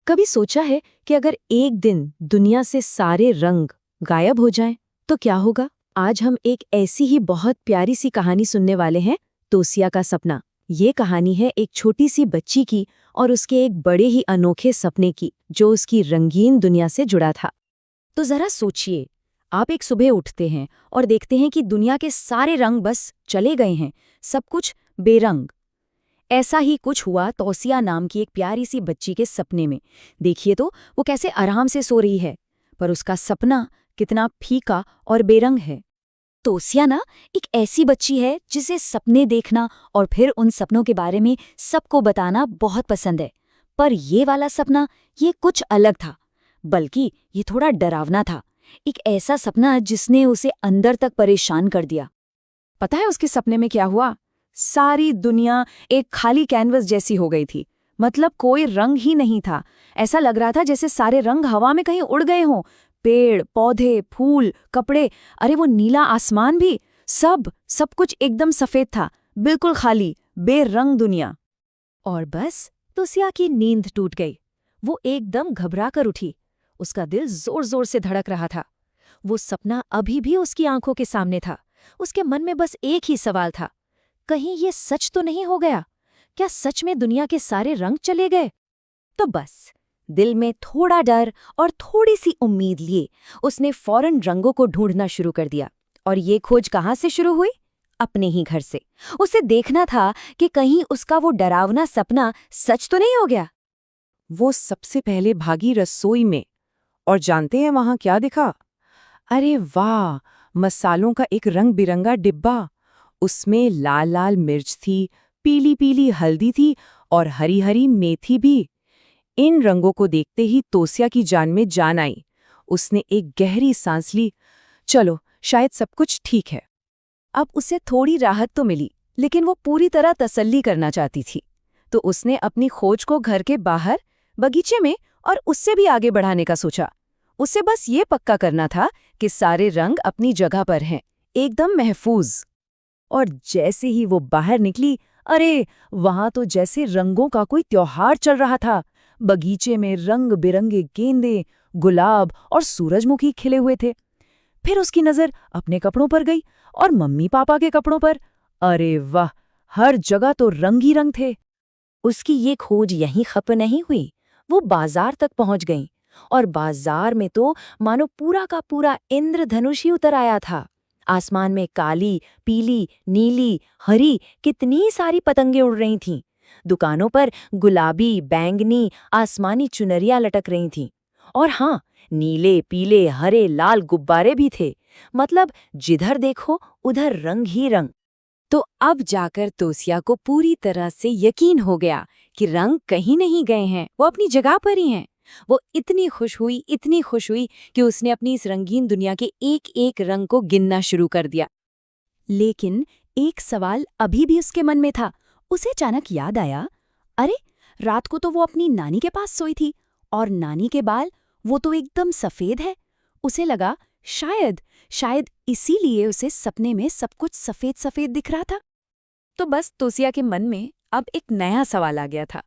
कभी सोचा है कि अगर एक दिन दुनिया से सारे रंग गायब हो जाएं, तो क्या होगा? आज हम एक ऐसी ही बहुत प्यारी सी कहानी सुनने वाले हैं, तोसिया का सपना। ये कहानी है एक छोटी सी बच्ची की और उसके एक बड़े ही अनोखे सपने की, जो उसकी रंगीन दुनिया से जुड़ा था। तो जरा सोचिए, आप एक सुबह उठते हैं और देखते हैं कि दुनिया के सारे रंग बस चले गए हैं, सब कुछ बेरंग। ऐसा ही कुछ हुआ तौसिया नाम की एक प्यारी सी बच्ची के सपने में। देखिए तो वो कैसे आराम से सो रही है, पर उसका सपना कितना फीका और बेरंग है। तौसिया ना एक ऐसी बच्ची है जिसे सपने देखना और फिर उन सपनों के बारे में सबको बताना बहुत पसंद है। पर ये वाला सपना ये कुछ अलग था, बल्कि ये थोड़ा डरावना था। एक ऐसा सपना जिसने उसे अंदर तक परेशान कर दिया। पता है उसके सपने में क्या हुआ? सारी दुनिया एक खाली कैनवस जैसी हो गई थी। मतलब कोई रंग ही नहीं था। ऐसा लग रहा था जैसे सारे रंग हवा में कहीं उड़ गए हों। पेड़, पौधे, फूल, कपड़े, अरे वो नीला आसमान भी, सब कुछ एकदम सफेद था, बिल्कुल खाली, बेरंग दुनिया। और बस तौसिया की नींद टूट गई। वो एकदम घबरा कर उठी। उसका दिल जोर जोर से धड़क रहा था। वो सपना अभी भी उसकी आंखों के सामने था। उसके मन में बस एक ही सवाल था, कहीं ये सच तो नहीं हो गया? क्या सच में दुनिया के सारे रंग चले गए? तो बस दिल में थोड़ा डर और थोड़ी सी उम्मीद लिए उसने फौरन रंगों को ढूंढना शुरू कर दिया। और ये खोज कहाँ से शुरू हुई? अपने ही घर से। उसे देखना था कि कहीं उसका वो डरावना सपना सच तो नहीं हो गया। वो सबसे पहले भागी रसोई में, और जानते हैं वहां क्या दिखा? अरे वाह, मसालों का एक रंग बिरंगा डिब्बा। उसमें लाल लाल मिर्च थी, पीली पीली हल्दी थी और हरी हरी मेथी भी। इन रंगों को देखते ही तौसिया की जान में जान आई। उसने एक गहरी सांस ली। चलो, शायद सब कुछ ठीक है। अब उसे थोड़ी राहत तो मिली, लेकिन वो पूरी तरह तसल्ली करना चाहती थी। तो उसने अपनी खोज को घर के बाहर, बगीचे में और उससे भी आगे बढ़ाने का सोचा। उसे बस ये पक्का करना था कि सारे रंग अपनी जगह पर हैं, एकदम महफूज। और जैसे ही वो बाहर निकली, अरे वहां तो जैसे रंगों का कोई त्योहार चल रहा था। बगीचे में रंग बिरंगे गेंदे, गुलाब और सूरजमुखी खिले हुए थे। फिर उसकी नजर अपने कपड़ों पर गई और मम्मी पापा के कपड़ों पर। अरे वाह, हर जगह तो रंग ही रंग थे। उसकी ये खोज यहीं खत्म नहीं हुई। वो बाजार तक पहुंच गई और बाजार में तो मानो पूरा का पूरा इंद्रधनुष ही उतर आया था। आसमान में काली, पीली, नीली, हरी कितनी सारी पतंगें उड़ रही थीं। दुकानों पर गुलाबी, बैंगनी, आसमानी चुनरियां लटक रही थीं। और हाँ, नीले, पीले, हरे, लाल गुब्बारे भी थे। मतलब जिधर देखो उधर रंग ही रंग। तो अब जाकर तौसिया को पूरी तरह से यकीन हो गया कि रंग कहीं नहीं गए हैं, वो अपनी जगह पर ही हैं। वो इतनी खुश हुई कि उसने अपनी इस रंगीन दुनिया के एक एक रंग को गिनना शुरू कर दिया। लेकिन एक सवाल अभी भी उसके मन में था। उसे अचानक याद आया, अरे रात को तो वो अपनी नानी के पास सोई थी और नानी के बाल, वो तो एकदम सफेद है। उसे लगा शायद इसीलिए उसे सपने में सब कुछ सफेद सफेद दिख रहा था। तो बस तौसिया के मन में अब एक नया सवाल आ गया था।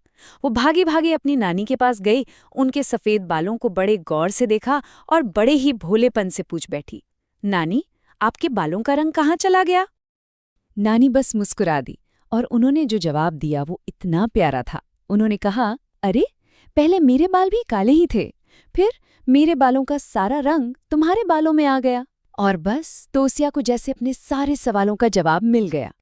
वो भागी भागी अपनी नानी के पास गई, उनके सफेद बालों को बड़े गौर से देखा और बड़े ही भोलेपन से पूछ बैठी, नानी, आपके बालों का रंग कहाँ चला गया? नानी बस मुस्कुरा दी और उन्होंने जो जवाब दिया वो इतना प्यारा था। उन्होंने कहा, अरे पहले मेरे बाल भी काले ही थे, फिर मेरे बालों का सारा रंग तुम्हारे बालों में आ गया। और बस तौसिया को जैसे अपने सारे सवालों का जवाब मिल गया।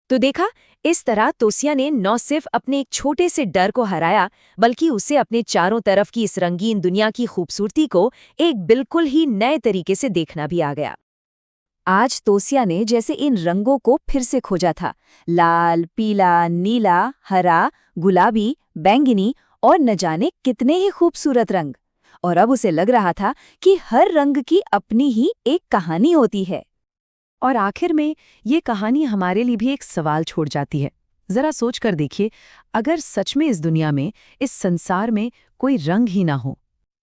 तो देखा, इस तरह तौसिया ने न सिर्फ अपने एक छोटे से डर को हराया, बल्कि उसे अपने चारों तरफ की इस रंगीन दुनिया की खूबसूरती को एक बिल्कुल ही नए तरीके से देखना भी आ गया। आज तौसिया ने जैसे इन रंगों को फिर से खोजा था। लाल, पीला, नीला, हरा, गुलाबी, बैंगनी और न जाने कितने ही खूबसूरत रंग। और अब उसे लग रहा था कि हर रंग की अपनी ही एक कहानी होती है। और आखिर में ये कहानी हमारे लिए भी एक सवाल छोड़ जाती है। जरा सोच कर देखिए, अगर सच में इस दुनिया में, इस संसार में कोई रंग ही ना हो,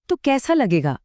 तो कैसा लगेगा?